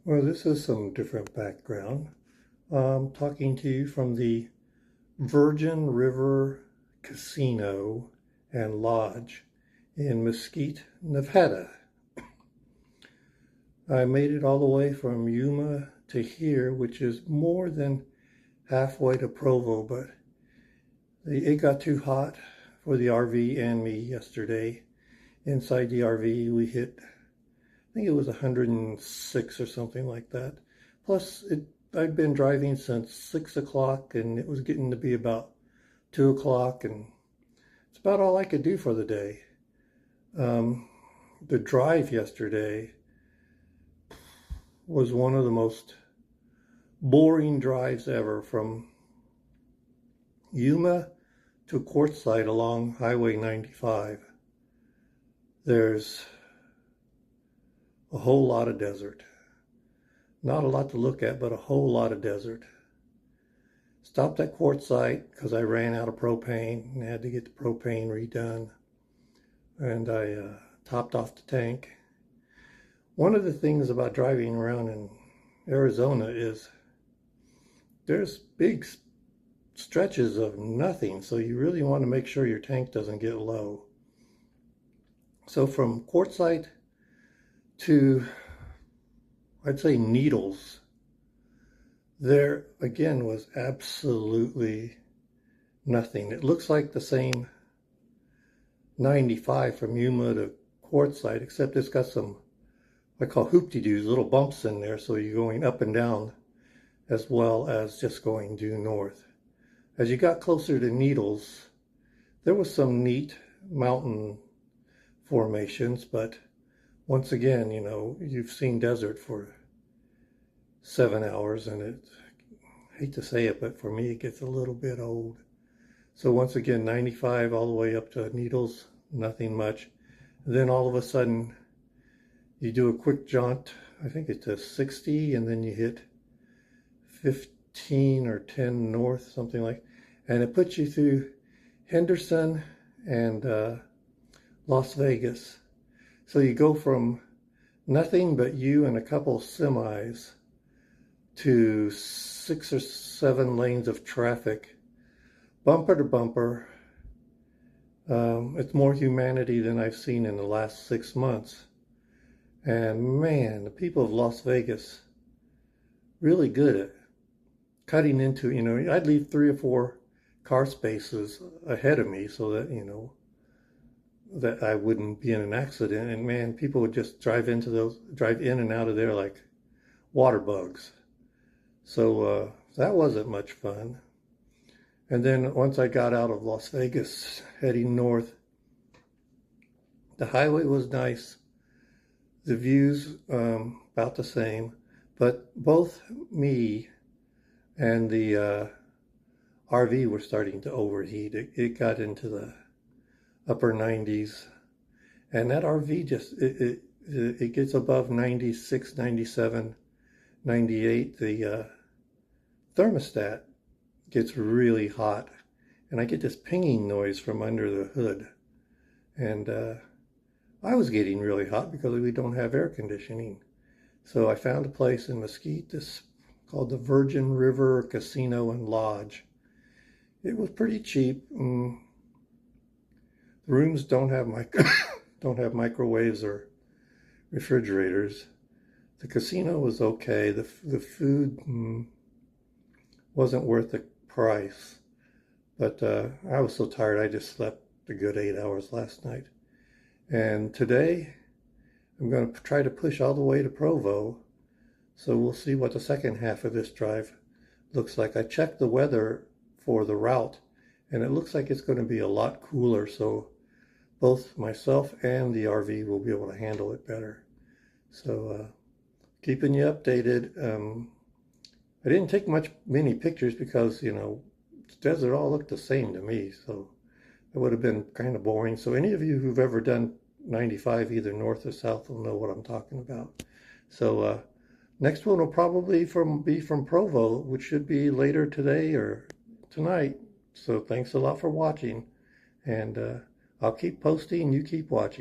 Well, this is some different background. I'm talking to you from the Virgin River Casino and Lodge in Mesquite, Nevada. I made it all the way from Yuma to here, which is more than halfway to Provo, but it got too hot for the RV and me yesterday. Inside the RV, we hit, I think it was 106 or something like that. Plus, I'd been driving since 6 o'clock and it was getting to be about 2 o'clock, and it's about all I could do for the day. The drive yesterday was one of the most boring drives ever, from Yuma to Quartzsite along Highway 95. There's a whole lot of desert. Not a lot to look at, but a whole lot of desert. Stopped at Quartzsite because I ran out of propane and had to get the propane redone. And I topped off the tank. One of the things about driving around in Arizona is there's big stretches of nothing, so you really want to make sure your tank doesn't get low. So from Quartzsite to, I'd say, Needles, there again was absolutely nothing. It looks like the same 95 from Yuma to Quartzsite, except it's got some, I call hoop-de-doos, little bumps in there, so you're going up and down as well as just going due north. As you got closer to Needles, there was some neat mountain formations, but once again, you know, you've seen desert for 7 hours, and I hate to say it, but for me it gets a little bit old. So once again, 95 all the way up to Needles, nothing much. And then all of a sudden you do a quick jaunt, I think it's to 60, and then you hit 15 or 10 north, something like, and it puts you through Henderson and Las Vegas. So you go from nothing but you and a couple semis to 6 or 7 lanes of traffic, bumper to bumper. It's more humanity than I've seen in the last 6 months. And man, the people of Las Vegas, really good at cutting into, you know, I'd leave 3 or 4 car spaces ahead of me so that, you know, that I wouldn't be in an accident. And man, people would just drive in and out of there like water bugs. So that wasn't much fun. And then once I got out of Las Vegas, heading north, the highway was nice. The views about the same, but both me and the RV were starting to overheat. It got into the upper 90s, and that RV just, it gets above 96, 97, 98. The thermostat gets really hot, and I get this pinging noise from under the hood. And I was getting really hot because we don't have air conditioning. So I found a place in Mesquite, this called the Virgin River Casino and Lodge. It was pretty cheap. The rooms don't have don't have microwaves or refrigerators. The casino was okay. The food wasn't worth the price. But I was so tired, I just slept a good 8 hours last night. And today, I'm going to try to push all the way to Provo. So we'll see what the second half of this drive looks like. I checked the weather for the route, and it looks like it's going to be a lot cooler. So both myself and the RV will be able to handle it better. So keeping you updated. I didn't take many pictures because, you know, the desert all looked the same to me. So it would have been kind of boring. So any of you who've ever done 95 either north or south will know what I'm talking about. So next one will probably be from Provo, which should be later today or tonight. So thanks a lot for watching, and I'll keep posting, you keep watching.